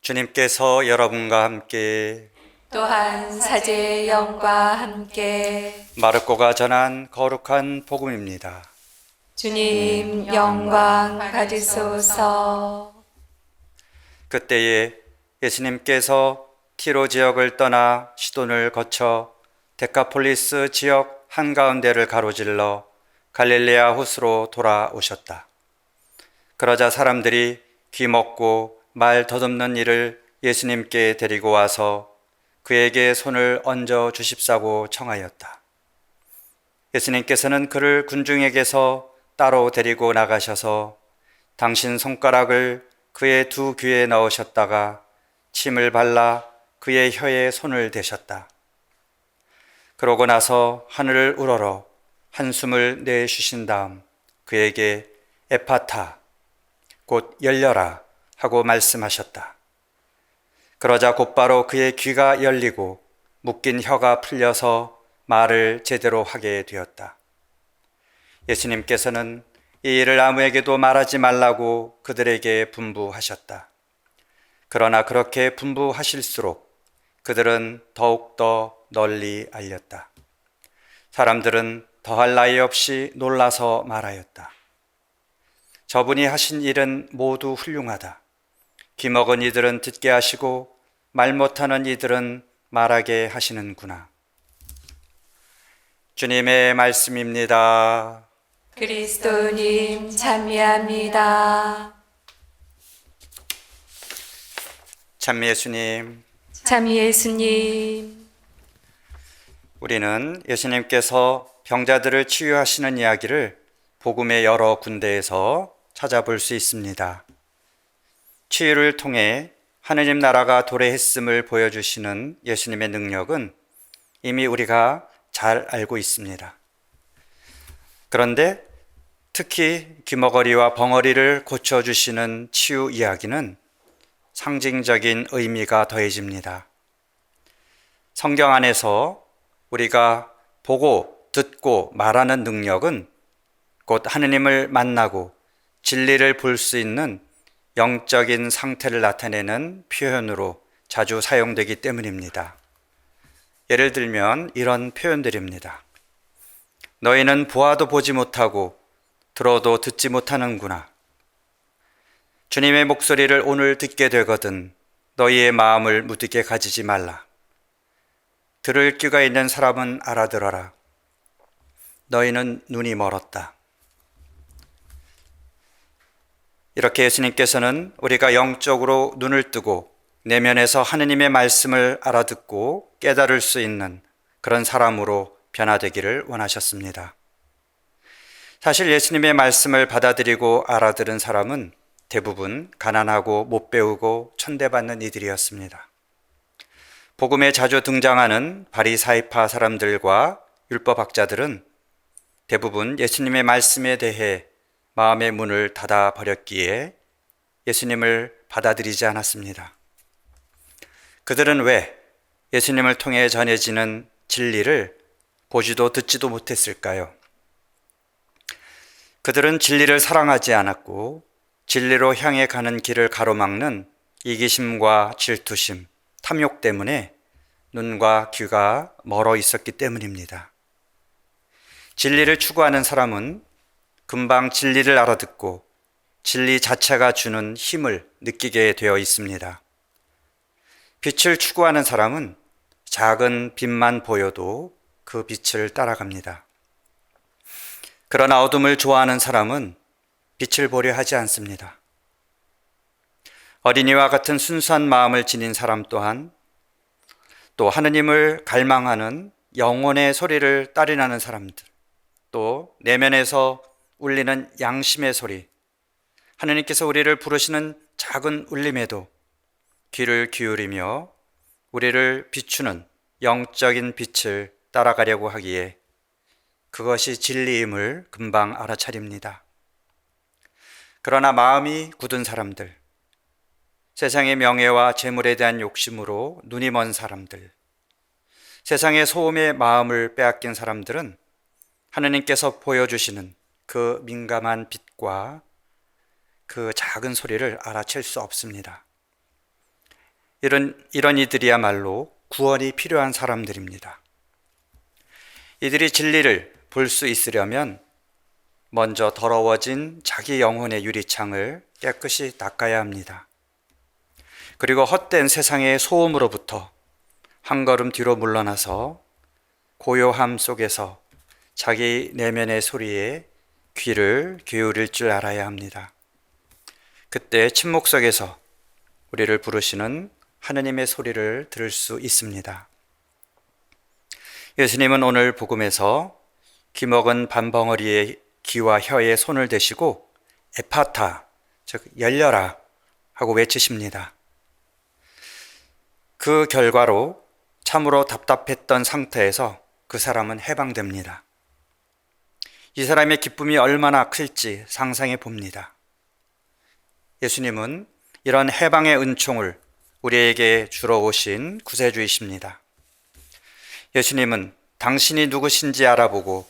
주님께서 여러분과 함께 또한 사제의 영과 함께 마르코가 전한 거룩한 복음입니다. 주님 영광 받으소서. 그때에 예수님께서 티로 지역을 떠나 시돈을 거쳐 데카폴리스 지역 한가운데를 가로질러 갈릴레아 호수로 돌아오셨다. 그러자 사람들이 귀먹고 말 더듬는 이를 예수님께 데리고 와서 그에게 손을 얹어 주십사고 청하였다. 예수님께서는 그를 군중에게서 따로 데리고 나가셔서 당신 손가락을 그의 두 귀에 넣으셨다가 침을 발라 그의 혀에 손을 대셨다. 그러고 나서 하늘을 우러러 한숨을 내쉬신 다음 그에게 에파타, 곧 열려라 하고 말씀하셨다. 그러자 곧바로 그의 귀가 열리고 묶인 혀가 풀려서 말을 제대로 하게 되었다. 예수님께서는 이 일을 아무에게도 말하지 말라고 그들에게 분부하셨다. 그러나 그렇게 분부하실수록 그들은 더욱더 널리 알렸다. 사람들은 더할 나위 없이 놀라서 말하였다. 저분이 하신 일은 모두 훌륭하다. 귀먹은 이들은 듣게 하시고 말 못하는 이들은 말하게 하시는구나. 주님의 말씀입니다. 그리스도님 찬미합니다. 참 예수님, 참 예수님. 우리는 예수님께서 병자들을 치유하시는 이야기를 복음의 여러 군데에서 찾아볼 수 있습니다. 치유를 통해 하느님 나라가 도래했음을 보여주시는 예수님의 능력은 이미 우리가 잘 알고 있습니다. 그런데 특히 귀머거리와 벙어리를 고쳐주시는 치유 이야기는 상징적인 의미가 더해집니다. 성경 안에서 우리가 보고 듣고 말하는 능력은 곧 하느님을 만나고 진리를 볼 수 있는 영적인 상태를 나타내는 표현으로 자주 사용되기 때문입니다. 예를 들면 이런 표현들입니다. 너희는 보아도 보지 못하고 들어도 듣지 못하는구나. 주님의 목소리를 오늘 듣게 되거든 너희의 마음을 무디게 가지지 말라. 들을 귀가 있는 사람은 알아들어라. 너희는 눈이 멀었다. 이렇게 예수님께서는 우리가 영적으로 눈을 뜨고 내면에서 하느님의 말씀을 알아듣고 깨달을 수 있는 그런 사람으로 변화되기를 원하셨습니다. 사실 예수님의 말씀을 받아들이고 알아들은 사람은 대부분 가난하고 못 배우고 천대받는 이들이었습니다. 복음에 자주 등장하는 바리사이파 사람들과 율법학자들은 대부분 예수님의 말씀에 대해 마음의 문을 닫아 버렸기에 예수님을 받아들이지 않았습니다. 그들은 왜 예수님을 통해 전해지는 진리를 보지도 듣지도 못했을까요? 그들은 진리를 사랑하지 않았고 진리로 향해 가는 길을 가로막는 이기심과 질투심, 탐욕 때문에 눈과 귀가 멀어 있었기 때문입니다. 진리를 추구하는 사람은 금방 진리를 알아듣고 진리 자체가 주는 힘을 느끼게 되어 있습니다. 빛을 추구하는 사람은 작은 빛만 보여도 그 빛을 따라갑니다. 그러나 어둠을 좋아하는 사람은 빛을 보려 하지 않습니다. 어린이와 같은 순수한 마음을 지닌 사람 또한 또 하느님을 갈망하는 영혼의 소리를 따르는 사람들, 또 내면에서 울리는 양심의 소리, 하느님께서 우리를 부르시는 작은 울림에도 귀를 기울이며 우리를 비추는 영적인 빛을 따라가려고 하기에 그것이 진리임을 금방 알아차립니다. 그러나 마음이 굳은 사람들, 세상의 명예와 재물에 대한 욕심으로 눈이 먼 사람들, 세상의 소음의 마음을 빼앗긴 사람들은 하느님께서 보여주시는 그 민감한 빛과 그 작은 소리를 알아챌 수 없습니다. 이런 이들이야말로 구원이 필요한 사람들입니다. 이들이 진리를 볼 수 있으려면 먼저 더러워진 자기 영혼의 유리창을 깨끗이 닦아야 합니다. 그리고 헛된 세상의 소음으로부터 한 걸음 뒤로 물러나서 고요함 속에서 자기 내면의 소리에 귀를 기울일 줄 알아야 합니다. 그때 침묵 속에서 우리를 부르시는 하느님의 소리를 들을 수 있습니다. 예수님은 오늘 복음에서 귀먹은 밤벙어리의 귀와 혀에 손을 대시고 에파타, 즉 열려라 하고 외치십니다. 그 결과로 참으로 답답했던 상태에서 그 사람은 해방됩니다. 이 사람의 기쁨이 얼마나 클지 상상해 봅니다. 예수님은 이런 해방의 은총을 우리에게 주러 오신 구세주이십니다. 예수님은 당신이 누구신지 알아보고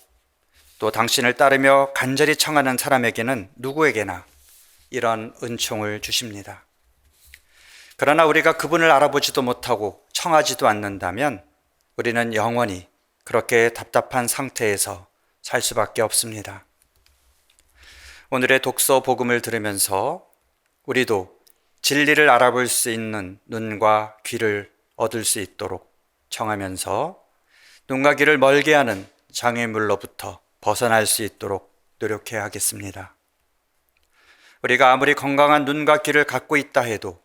또 당신을 따르며 간절히 청하는 사람에게는 누구에게나 이런 은총을 주십니다. 그러나 우리가 그분을 알아보지도 못하고 청하지도 않는다면 우리는 영원히 그렇게 답답한 상태에서 살 수밖에 없습니다. 오늘의 독서 복음을 들으면서 우리도 진리를 알아볼 수 있는 눈과 귀를 얻을 수 있도록 청하면서 눈과 귀를 멀게 하는 장애물로부터 벗어날 수 있도록 노력해야 하겠습니다. 우리가 아무리 건강한 눈과 귀를 갖고 있다 해도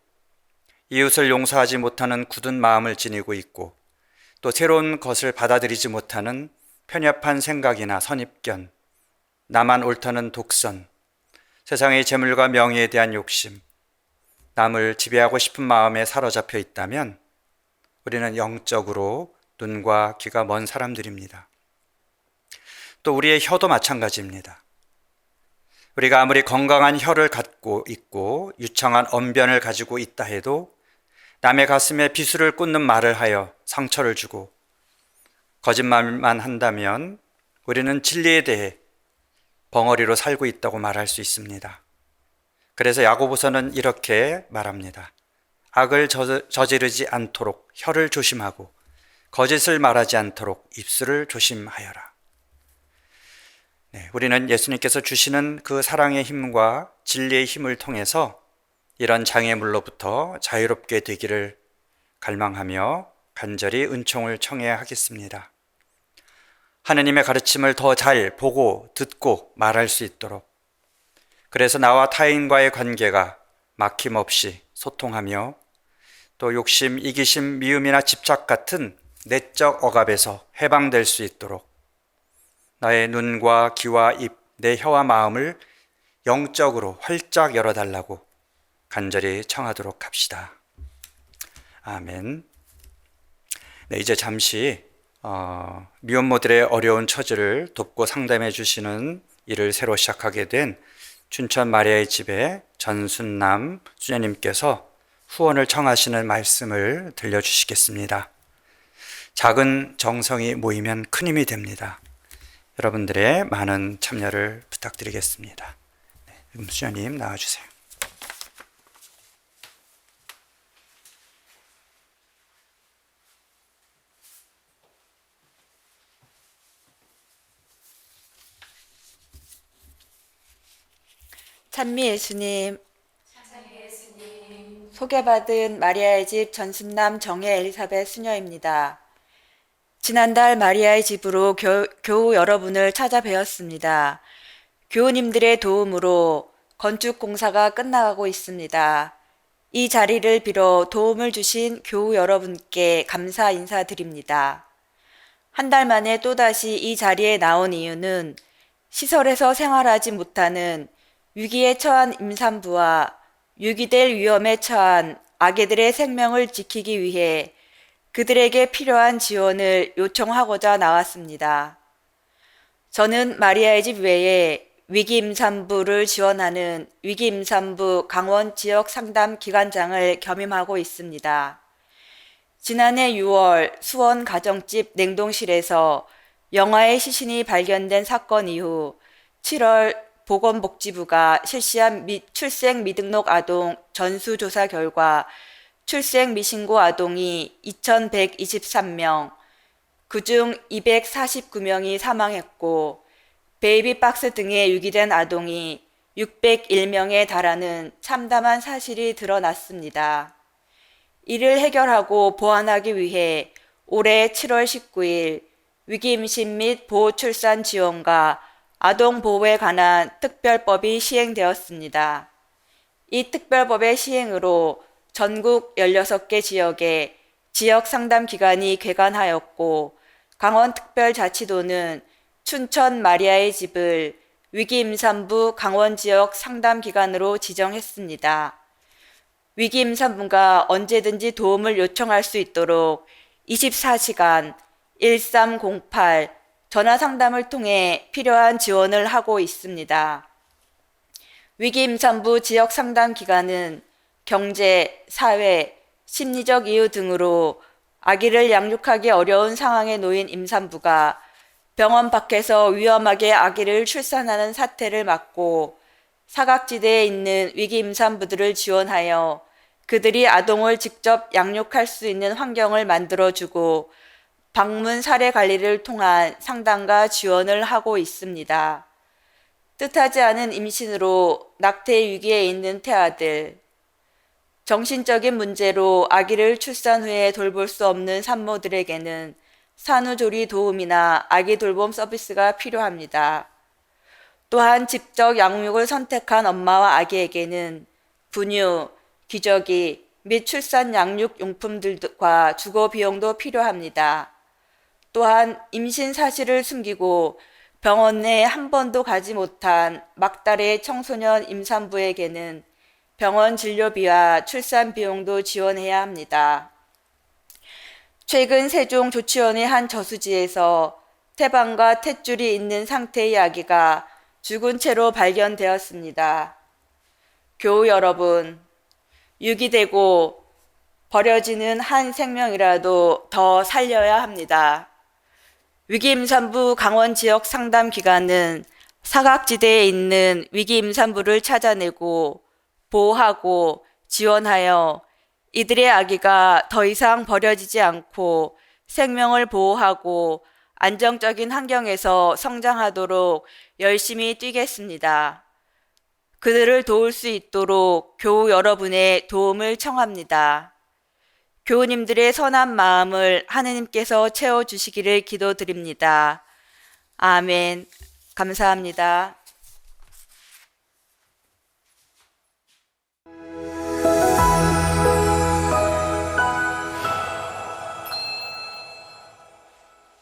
이웃을 용서하지 못하는 굳은 마음을 지니고 있고 또 새로운 것을 받아들이지 못하는 편협한 생각이나 선입견, 나만 옳다는 독선, 세상의 재물과 명예에 대한 욕심, 남을 지배하고 싶은 마음에 사로잡혀 있다면 우리는 영적으로 눈과 귀가 먼 사람들입니다. 또 우리의 혀도 마찬가지입니다. 우리가 아무리 건강한 혀를 갖고 있고 유창한 언변을 가지고 있다 해도 남의 가슴에 비수를 꽂는 말을 하여 상처를 주고 거짓말만 한다면 우리는 진리에 대해 벙어리로 살고 있다고 말할 수 있습니다. 그래서 야고보서는 이렇게 말합니다. 악을 저지르지 않도록 혀를 조심하고 거짓을 말하지 않도록 입술을 조심하여라. 우리는 예수님께서 주시는 그 사랑의 힘과 진리의 힘을 통해서 이런 장애물로부터 자유롭게 되기를 갈망하며 간절히 은총을 청해야 하겠습니다. 하느님의 가르침을 더 잘 보고 듣고 말할 수 있도록, 그래서 나와 타인과의 관계가 막힘없이 소통하며 또 욕심, 이기심, 미움이나 집착 같은 내적 억압에서 해방될 수 있도록 나의 눈과 귀와 입, 내 혀와 마음을 영적으로 활짝 열어달라고 간절히 청하도록 합시다. 아멘. 이제 잠시 미혼모들의 어려운 처지를 돕고 상담해 주시는 일을 새로 시작하게 된 춘천 마리아의 집에 전순남 수녀님께서 후원을 청하시는 말씀을 들려주시겠습니다. 작은 정성이 모이면 큰 힘이 됩니다. 여러분들의 많은 참여를 부탁드리겠습니다. 수녀님 나와주세요. 찬미 예수님, 소개받은 마리아의 집 전순남 정혜 엘리사벳 수녀입니다. 지난달 마리아의 집으로 교우 여러분을 찾아뵈었습니다. 교우님들의 도움으로 건축 공사가 끝나가고 있습니다. 이 자리를 빌어 도움을 주신 교우 여러분께 감사 인사드립니다. 한 달 만에 또다시 이 자리에 나온 이유는 시설에서 생활하지 못하는 위기에 처한 임산부와 유기될 위험에 처한 아기들의 생명을 지키기 위해 그들에게 필요한 지원을 요청하고자 나왔습니다. 저는 마리아의 집 외에 위기 임산부를 지원하는 위기 임산부 강원 지역 상담 기관장을 겸임하고 있습니다. 지난해 6월 수원 가정집 냉동실에서 영아의 시신이 발견된 사건 이후 7월 보건복지부가 실시한 출생 미등록 아동 전수조사 결과 출생 미신고 아동이 2,123명, 그중 249명이 사망했고 베이비박스 등에 유기된 아동이 601명에 달하는 참담한 사실이 드러났습니다. 이를 해결하고 보완하기 위해 올해 7월 19일 위기임신 및 보호출산 지원과 아동보호에 관한 특별법이 시행되었습니다. 이 특별법의 시행으로 전국 16개 지역에 지역상담기관이 개관하였고 강원특별자치도는 춘천 마리아의 집을 위기임산부 강원지역 상담기관으로 지정했습니다. 위기임산부가 언제든지 도움을 요청할 수 있도록 24시간 1308 전화상담을 통해 필요한 지원을 하고 있습니다. 위기임산부 지역상담기관은 경제, 사회, 심리적 이유 등으로 아기를 양육하기 어려운 상황에 놓인 임산부가 병원 밖에서 위험하게 아기를 출산하는 사태를 막고 사각지대에 있는 위기 임산부들을 지원하여 그들이 아동을 직접 양육할 수 있는 환경을 만들어주고 방문 사례 관리를 통한 상담과 지원을 하고 있습니다. 뜻하지 않은 임신으로 낙태 위기에 있는 태아들, 정신적인 문제로 아기를 출산 후에 돌볼 수 없는 산모들에게는 산후조리 도움이나 아기 돌봄 서비스가 필요합니다. 또한 직접 양육을 선택한 엄마와 아기에게는 분유, 기저귀 및 출산 양육 용품들과 주거 비용도 필요합니다. 또한 임신 사실을 숨기고 병원 내에 한 번도 가지 못한 막달의 청소년 임산부에게는 병원 진료비와 출산 비용도 지원해야 합니다. 최근 세종 조치원의 한 저수지에서 태반과 탯줄이 있는 상태의 아기가 죽은 채로 발견되었습니다. 교우 여러분, 유기되고 버려지는 한 생명이라도 더 살려야 합니다. 위기임산부 강원지역 상담기관은 사각지대에 있는 위기임산부를 찾아내고 보호하고 지원하여 이들의 아기가 더 이상 버려지지 않고 생명을 보호하고 안정적인 환경에서 성장하도록 열심히 뛰겠습니다. 그들을 도울 수 있도록 교우 여러분의 도움을 청합니다. 교우님들의 선한 마음을 하느님께서 채워주시기를 기도드립니다. 아멘. 감사합니다.